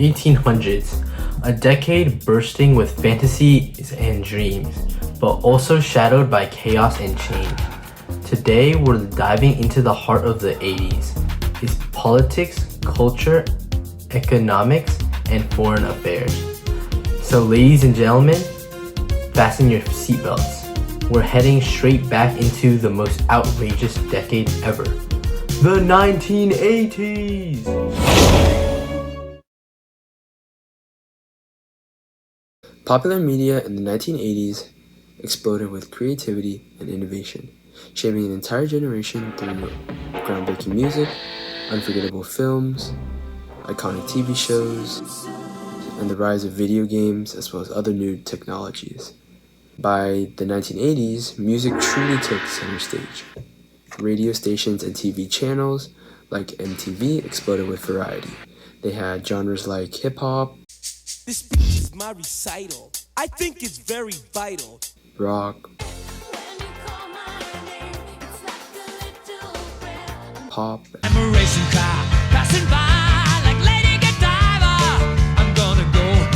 1800s, a decade bursting with fantasies and dreams, but also shadowed by chaos and change. Today, we're diving into the heart of the 80s, its politics, culture, economics, and foreign affairs. So ladies and gentlemen, fasten your seatbelts. We're heading straight back into the most outrageous decade ever, the 1980s! Popular media in the 1980s exploded with creativity and innovation, shaping an entire generation through groundbreaking music, unforgettable films, iconic TV shows, and the rise of video games as well as other new technologies. By the 1980s, music truly took center stage. Radio stations and TV channels like MTV exploded with variety. They had genres like hip-hop, this speech is my recital. I think it's very vital. Rock, pop, I'm a racing car passing by like Lady Godiva. I'm gonna go,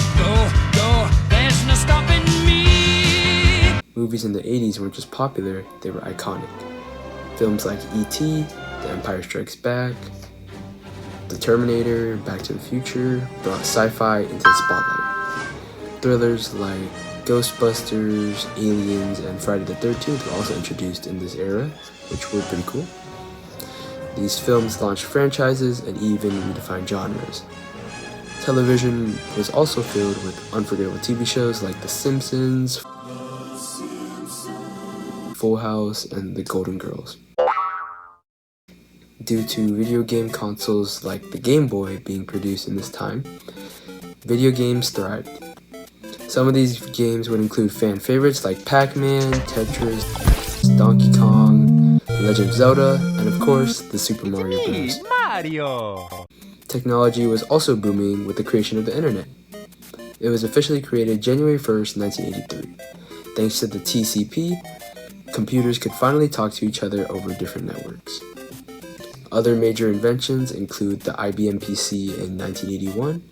there's no stopping me. Movies in the 80s weren't just popular, they were iconic. Films like E.T., The Empire Strikes Back, The Terminator, Back to the Future brought sci-fi into the spotlight. Thrillers like Ghostbusters, Aliens, and Friday the 13th were also introduced in this era, which were pretty cool. These films launched franchises and even redefined genres. Television was also filled with unforgettable TV shows like The Simpsons, Full House, and The Golden Girls. Due to video game consoles like the Game Boy being produced in this time, video games thrived. Some of these games would include fan favorites like Pac-Man, Tetris, Donkey Kong, The Legend of Zelda, and of course, the Super Mario Bros. Mario! Technology was also booming with the creation of the internet. It was officially created January 1st, 1983. Thanks to the TCP, computers could finally talk to each other over different networks. Other major inventions include the IBM PC in 1981,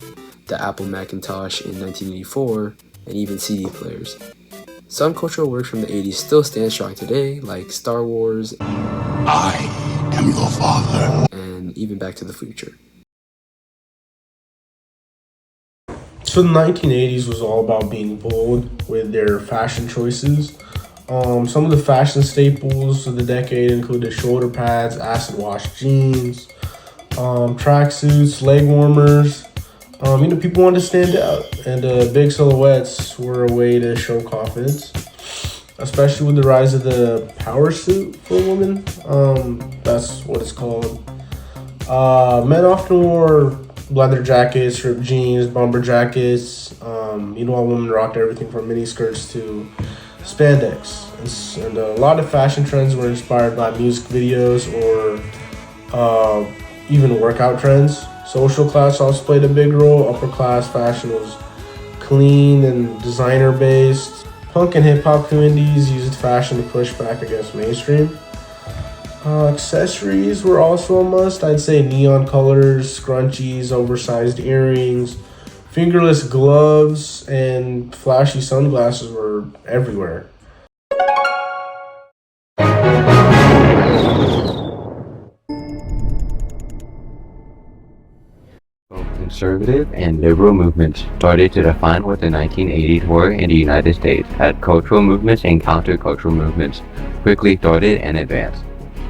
the Apple Macintosh in 1984, and even CD players. Some cultural works from the 80s still stand strong today, like Star Wars, I am your father, and even Back to the Future. So the 1980s was all about being bold with their fashion choices. Some of the fashion staples of the decade included shoulder pads, acid wash jeans, tracksuits, leg warmers. People wanted to stand out, and big silhouettes were a way to show confidence, especially with the rise of the power suit for women. That's what it's called. Men often wore leather jackets, ripped jeans, bomber jackets. Meanwhile, women rocked everything from mini skirts to spandex. And a lot of fashion trends were inspired by music videos or even workout trends. Social class also played a big role. Upper class fashion was clean and designer based. Punk and hip hop communities used fashion to push back against mainstream. Accessories were also a must. I'd say neon colors, scrunchies, oversized earrings, fingerless gloves, and flashy sunglasses were everywhere. Conservative and liberal movements started to define what the 1980s were in the United States, as cultural movements and countercultural movements quickly started and advanced.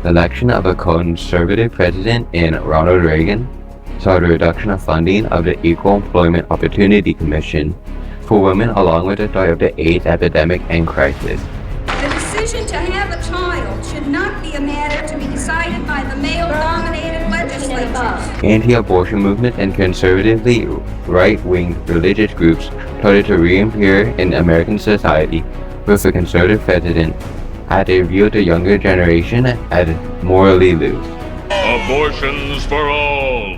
The election of a conservative president in Ronald Reagan saw the reduction of funding of the Equal Employment Opportunity Commission for women, along with the start of the AIDS epidemic and crisis. The decision to have a child should not be a matter to be decided by the male-dominated legislatures. Anti-abortion movements and conservatively right-wing religious groups started to reappear in American society, with the conservative president had to view the younger generation as morally loose. abortions for all.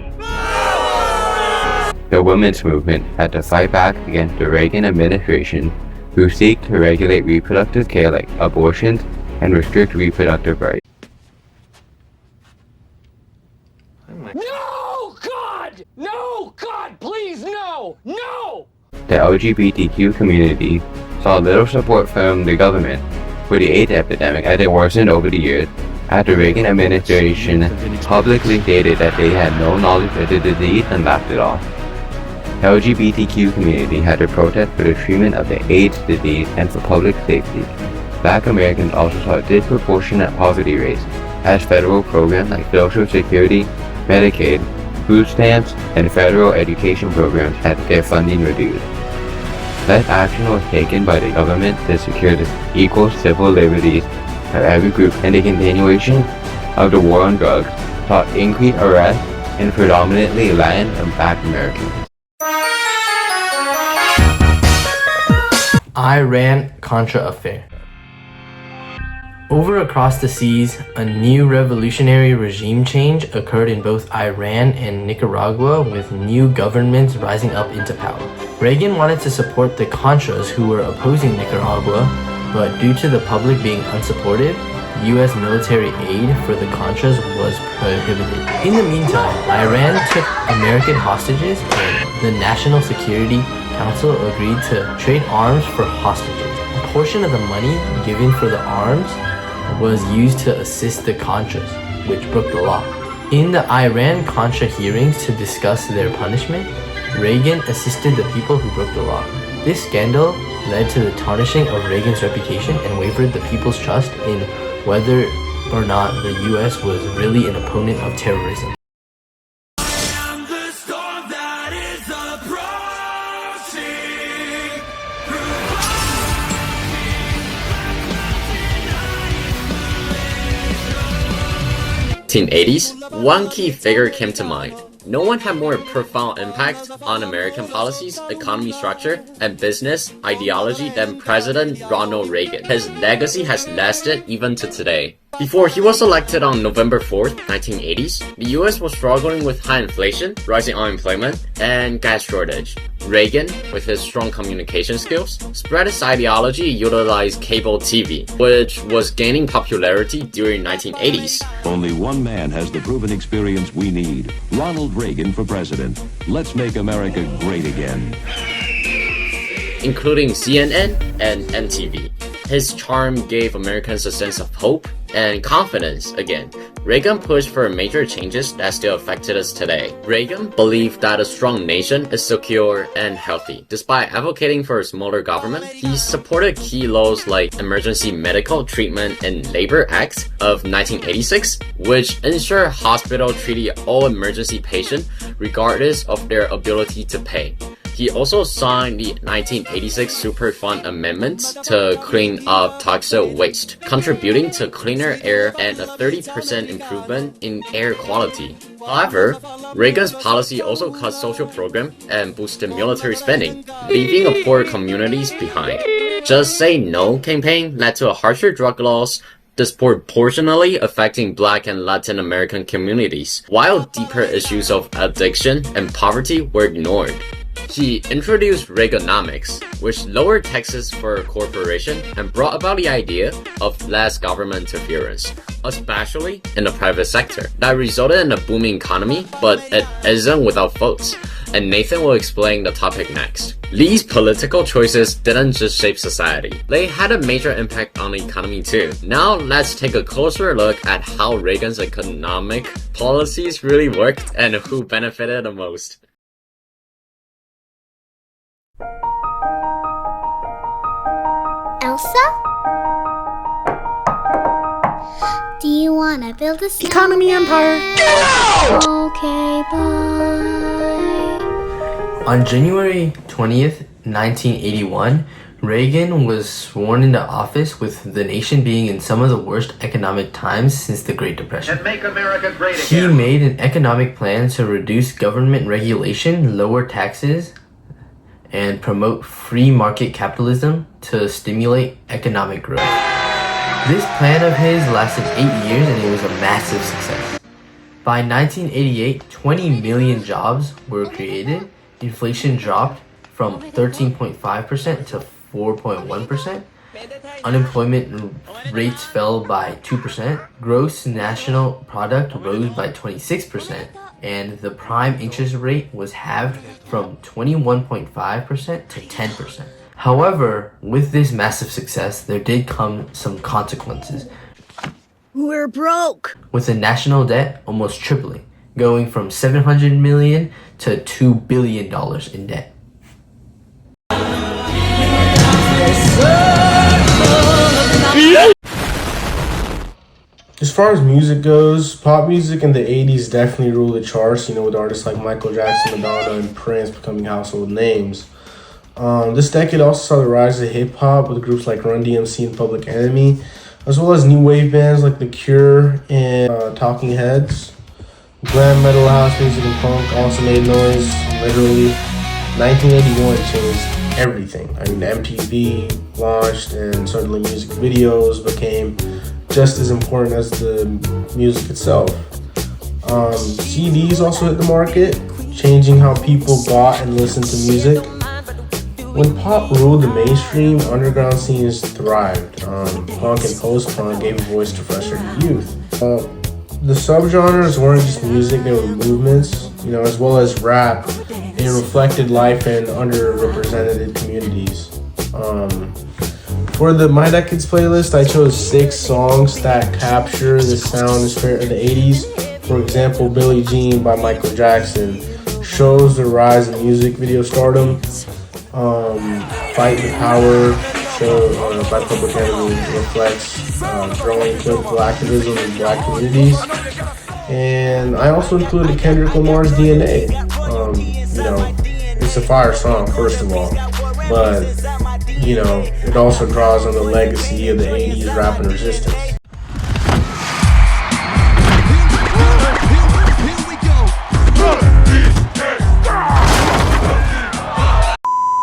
The women's movement had to fight back against the Reagan administration, who seek to regulate reproductive care like abortions and restrict reproductive rights. No, God! No, God, please, no! The LGBTQ community saw little support from the government for the AIDS epidemic as it worsened over the years, as the Reagan administration publicly stated that they had no knowledge of the disease and laughed it off. The LGBTQ community had to protest for the treatment of the AIDS disease and for public safety. Black Americans also saw disproportionate poverty rates as federal programs like Social Security, Medicaid, food stamps, and federal education programs had their funding reduced. Less action was taken by the government to secure the equal civil liberties of every group, and the continuation of the war on drugs saw increased arrests in predominantly Latin and Black Americans. Iran-Contra affair. Over across the seas, a new revolutionary regime change occurred in both Iran and Nicaragua, with new governments rising up into power. Reagan wanted to support the Contras who were opposing Nicaragua, but due to the public being unsupportive, US military aid for the Contras was prohibited. In the meantime, Iran took American hostages and the National Security Council agreed to trade arms for hostages. A portion of the money given for the arms was used to assist the Contras, which broke the law. In the Iran-Contra hearings to discuss their punishment, Reagan assisted the people who broke the law. This scandal led to the tarnishing of Reagan's reputation and wavered the people's trust in whether or not the US was really an opponent of terrorism. 1980s, one key figure came to mind. No one had more profound impact on American policies, economy structure, and business ideology than President Ronald Reagan. His legacy has lasted even to today. Before he was elected on November 4th, 1980s, the US was struggling with high inflation, rising unemployment, and gas shortage. Reagan, with his strong communication skills, spread his ideology and utilized cable TV, which was gaining popularity during 1980s. Only one man has the proven experience we need. Ronald Reagan for president. Let's make America great again. Including CNN and MTV. His charm gave Americans a sense of hope and confidence again. Reagan pushed for major changes that still affected us today. Reagan believed that a strong nation is secure and healthy. Despite advocating for a smaller government, he supported key laws like Emergency Medical Treatment and Labor Act of 1986, which ensured hospital treated all emergency patients regardless of their ability to pay. He also signed the 1986 Superfund amendments to clean up toxic waste, contributing to cleaner air and a 30% improvement in air quality. However, Reagan's policy also cut social programs and boosted military spending, leaving poor communities behind. Just Say No campaign led to harsher drug laws, disproportionately affecting Black and Latin American communities, while deeper issues of addiction and poverty were ignored. He introduced Reaganomics, which lowered taxes for corporations and brought about the idea of less government interference, especially in the private sector. That resulted in a booming economy, but it isn't without faults, and Nathan will explain the topic next. Lee's political choices didn't just shape society, they had a major impact on the economy too. Now let's take a closer look at how Reagan's economic policies really worked and who benefited the most. Elsa? Do you want to build a economy empire? No! Okay, bye. On January 20th, 1981, Reagan was sworn into office with the nation being in some of the worst economic times since the Great Depression. Make America great again. He made an economic plan to reduce government regulation, lower taxes, and promote free market capitalism to stimulate economic growth. This plan of his lasted 8 years and it was a massive success. By 1988, 20 million jobs were created, inflation dropped from 13.5% to 4.1%, unemployment rates fell by 2%, gross national product rose by 26%, and the prime interest rate was halved from 21.5% to 10%. However, with this massive success, there did come some consequences. We're broke! With the national debt almost tripling, going from $700 million to $2 billion in debt. As far as music goes, pop music in the 80s definitely ruled the charts, with artists like Michael Jackson, Madonna, and Prince becoming household names. This decade also saw the rise of hip-hop with groups like Run DMC and Public Enemy, as well as new wave bands like The Cure and Talking Heads. Glam metal, house music, and punk also made noise, literally. 1981 changed everything. MTV launched, and suddenly music videos became just as important as the music itself. CDs also hit the market, changing how people bought and listened to music. When pop ruled the mainstream, underground scenes thrived. Punk and post-punk gave a voice to frustrated youth. The subgenres weren't just music, they were movements, as well as rap. It reflected life in underrepresented communities. For the My Decades playlist, I chose 6 songs that capture the sound and spirit of the 80s. For example, Billie Jean by Michael Jackson shows the rise of music video stardom. Fight the Power by Public Enemy reflects growing political activism in black communities. And I also included Kendrick Lamar's DNA. It's a fire song, first of all, but it also draws on the legacy of the 80s rap and resistance.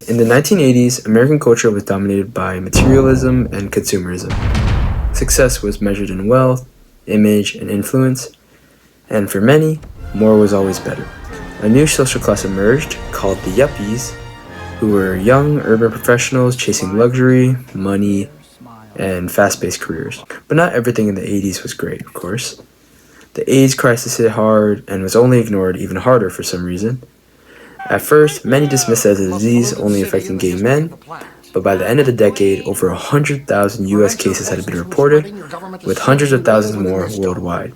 In the 1980s, American culture was dominated by materialism and consumerism. Success was measured in wealth, image, and influence, and for many, more was always better. A new social class emerged called the yuppies, who were young urban professionals chasing luxury, money, and fast-paced careers. But not everything in the 80s was great, of course. The AIDS crisis hit hard and was only ignored even harder for some reason. At first, many dismissed it as a disease only affecting gay men, but by the end of the decade, over 100,000 US cases had been reported, with hundreds of thousands more worldwide.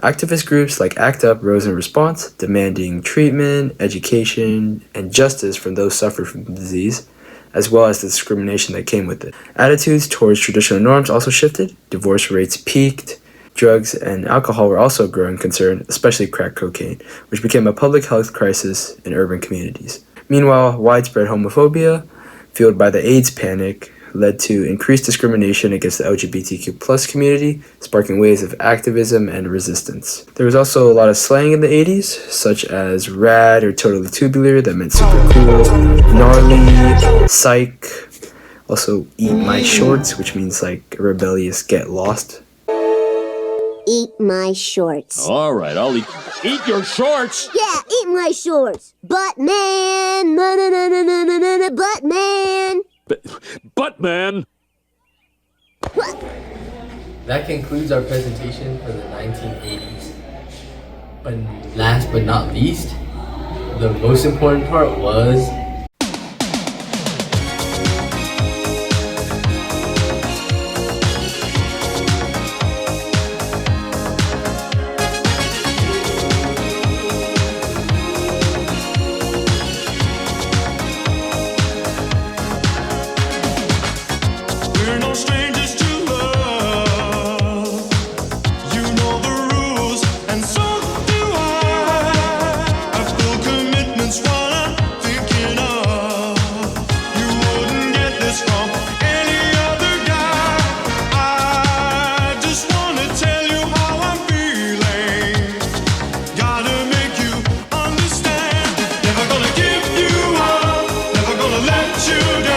Activist groups like ACT UP rose in response, demanding treatment, education, and justice from those suffering from the disease, as well as the discrimination that came with it. Attitudes towards traditional norms also shifted, divorce rates peaked, drugs and alcohol were also a growing concern, especially crack cocaine, which became a public health crisis in urban communities. Meanwhile, widespread homophobia, fueled by the AIDS panic, led to increased discrimination against the LGBTQ+ community, sparking waves of activism and resistance. There was also a lot of slang in the 80s, such as rad or totally tubular, that meant super cool, gnarly, psych, also eat my shorts, which means like rebellious get lost. Eat my shorts. All right, I'll eat your shorts. Yeah, eat my shorts. Butt man, butt man. Butt man. That concludes our presentation for the 1980s. But last but not least, the most important part was Never gonna give you up, never gonna let you down.